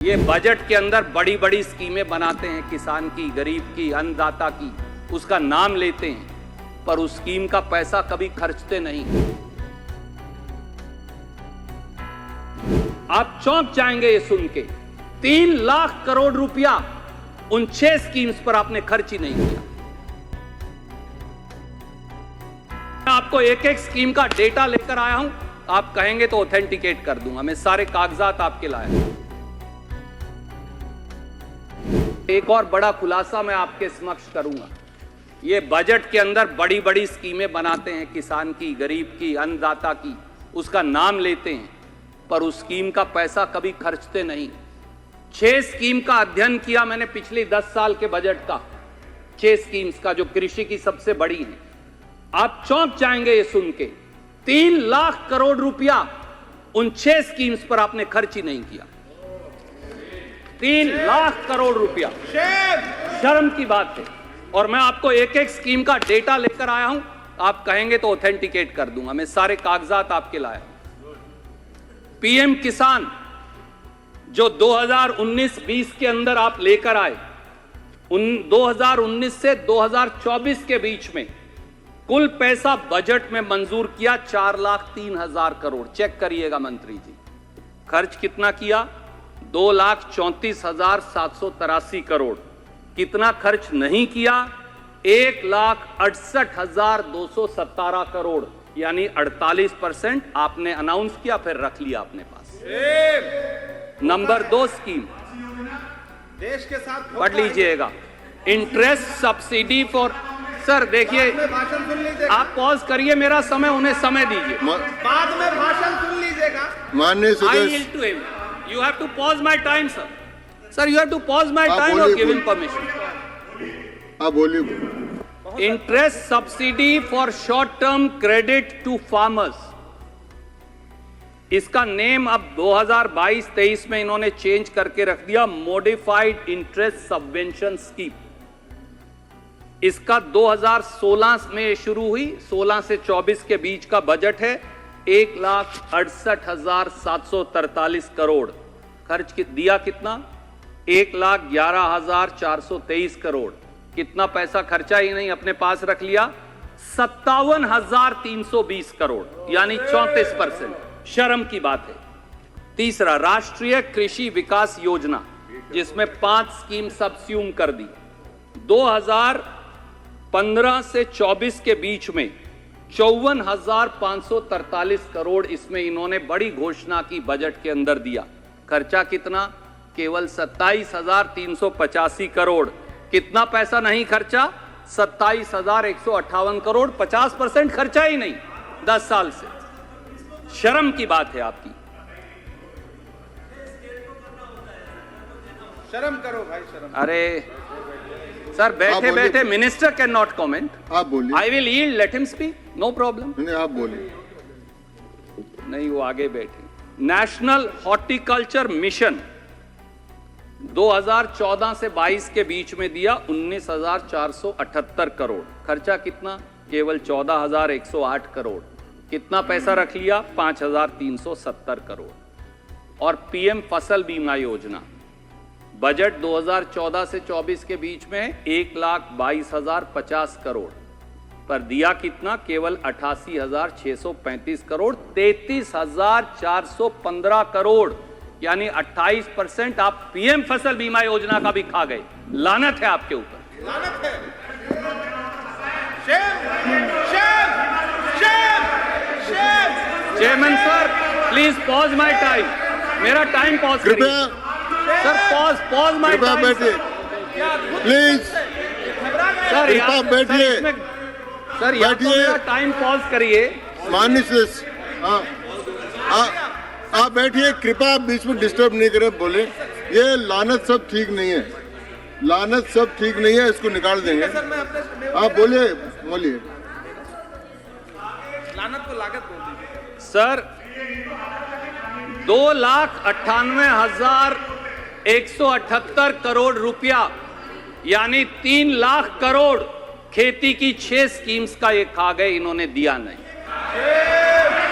ये बजट के अंदर बड़ी बड़ी स्कीमें बनाते हैं, किसान की, गरीब की, अन्नदाता की, उसका नाम लेते हैं पर उस स्कीम का पैसा कभी खर्चते नहीं। आप चौंक जाएंगे ये सुन के, 3 लाख करोड़ रुपया उन 6 स्कीम्स पर आपने खर्च ही नहीं किया। मैं आपको एक एक स्कीम का डेटा लेकर आया हूं, आप कहेंगे तो ऑथेंटिकेट कर दूंगा। मैं सारे कागजात आपके लाया हूं। एक और बड़ा खुलासा मैं आपके समक्ष करूंगा। ये बजट के अंदर बड़ी बड़ी स्कीमें बनाते हैं, किसान की, गरीब की, अन्नदाता की, उसका नाम लेते हैं पर उस स्कीम का पैसा कभी खर्चते नहीं। 6 स्कीम का अध्ययन किया मैंने पिछले 10 साल के बजट का, 6 स्कीम्स का जो कृषि की सबसे बड़ी है। आप चौंक जाएंगे ये सुन के, 3 लाख करोड़ रुपया उन 6 स्कीम्स पर आपने खर्च ही नहीं किया। 3 लाख करोड़ रुपया, शर्म की बात है। और मैं आपको एक एक स्कीम का डेटा लेकर आया हूं, आप कहेंगे तो ऑथेंटिकेट कर दूंगा। मैं सारे कागजात आपके लाया। पीएम किसान जो 2019-20 के अंदर आप लेकर आए, 2019 से 2024 के बीच में कुल पैसा बजट में मंजूर किया 4,03,000 करोड़। चेक करिएगा मंत्री जी, खर्च कितना किया? 2,34,783 करोड़। कितना खर्च नहीं किया? 1,68,217 करोड़, यानी 48% आपने अनाउंस किया, फिर रख लिया अपने पास। नंबर 2 स्कीम देश के साथ पढ़ लीजिएगा, इंटरेस्ट सब्सिडी फॉर। सर देखिए, आप पॉज करिए, मेरा समय, उन्हें समय दीजिए। बाद में भाषण सुन लीजिएगा। माननीय सदस्य, you have to pause my time, sir. Sir, you have to pause my time or give him permission. आप बोलिए। Interest subsidy for short-term credit to farmers. इसका नेम अब 2022-23 में इन्होंने चेंज करके रख दिया, मॉडिफाइड इंटरेस्ट सबवेंशन स्कीम। इसका 2016 में शुरू हुई, 16 से 24 के बीच का बजट है। 1,68,743 करोड़। खर्च दिया कितना? 1,11,423 करोड़। कितना पैसा खर्चा ही नहीं, अपने पास रख लिया 57,320 करोड़, यानी 34%। शर्म की बात है। तीसरा, राष्ट्रीय कृषि विकास योजना, जिसमें 5 स्कीम सब्स्यूम कर दी। 2015 से 24 के बीच में 54,543 करोड़ इसमें इन्होंने बड़ी घोषणा की, बजट के अंदर दिया। खर्चा कितना? केवल 27,385 करोड़। कितना पैसा नहीं खर्चा? 27,158 करोड़। 50% खर्चा ही नहीं 10 साल से। शर्म की बात है आपकी। शर्म करो भाई, शर्म। अरे सर, बैठे बैठे मिनिस्टर कैन नॉट कॉमेंट। आप बोलिए। I will yield, let him speak, no problem. नहीं, आप बोलिए। नहीं, वो आगे बैठे। नेशनल हॉर्टिकल्चर मिशन 2014 से 22 के बीच में दिया 19,478 करोड़। खर्चा कितना? केवल 14,108 करोड़। कितना पैसा रख लिया? 5,370 करोड़। और पीएम फसल बीमा योजना, बजट 2014 से 24 के बीच में 1,22,050 करोड़ पर दिया कितना? केवल 88,635 करोड़। 33,415 करोड़, यानी 28% आप पीएम फसल बीमा योजना का भी खा गए। लानत है आपके ऊपर, लानत है। Shame, shame, shame, shame. Chairman sir, please pause my time. मेरा टाइम पॉज करिए सर। Pause my time. बैठिए प्लीज। सर आप बैठिए। सर, या तो मेरा टाइम पॉज करिए। माननीय सदस्य, आप बैठिए, कृपया बीच में डिस्टर्ब नहीं करें, बोले। ये लानत सब ठीक नहीं है, लानत सब ठीक नहीं है, इसको निकाल देंगे। आप बोलिए, बोलिए। लानत को लागत बोल दीजिए सर। 2,98,178 करोड़ रुपया, यानी 3 लाख करोड़ खेती की 6 स्कीम्स का ये खा गए, इन्होंने दिया नहीं।